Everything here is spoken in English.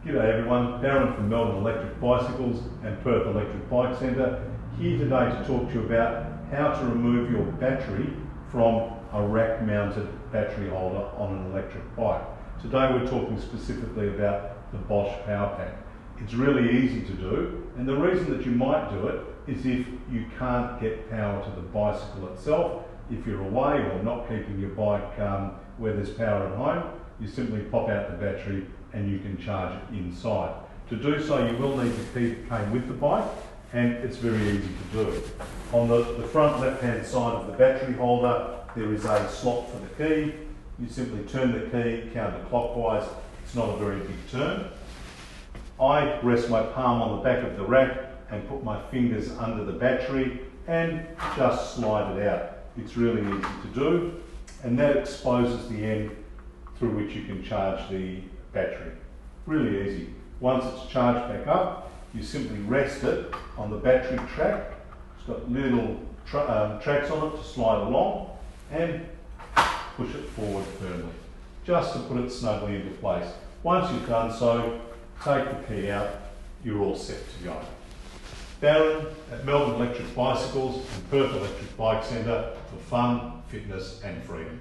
G'day everyone, Darren from Melbourne Electric Bicycles and Perth Electric Bike Centre, here today to talk to you about how to remove your battery from a rack mounted battery holder on an electric bike. Today we're talking specifically about the Bosch Powerpack. It's really easy to do, and the reason that you might do it is if you can't get power to the bicycle itself. If you're away or not keeping your bike where there's power at home, you simply pop out the battery and you can charge it inside. To do so, you will need the key that came with the bike, and it's very easy to do. On the front left-hand side of the battery holder, there is a slot for the key. You simply turn the key counterclockwise. It's not a very big turn. I rest my palm on the back of the rack and put my fingers under the battery and just slide it out. It's really easy to do, and that exposes the end through which you can charge the battery. Really easy. Once it's charged back up, you simply rest it on the battery track. It's got little tracks on it to slide along and push it forward firmly, just to put it snugly into place. Once you've done so, take the key out, you're all set to go. Darren at Melbourne Electric Bicycles and Perth Electric Bike Centre for fun, fitness and freedom.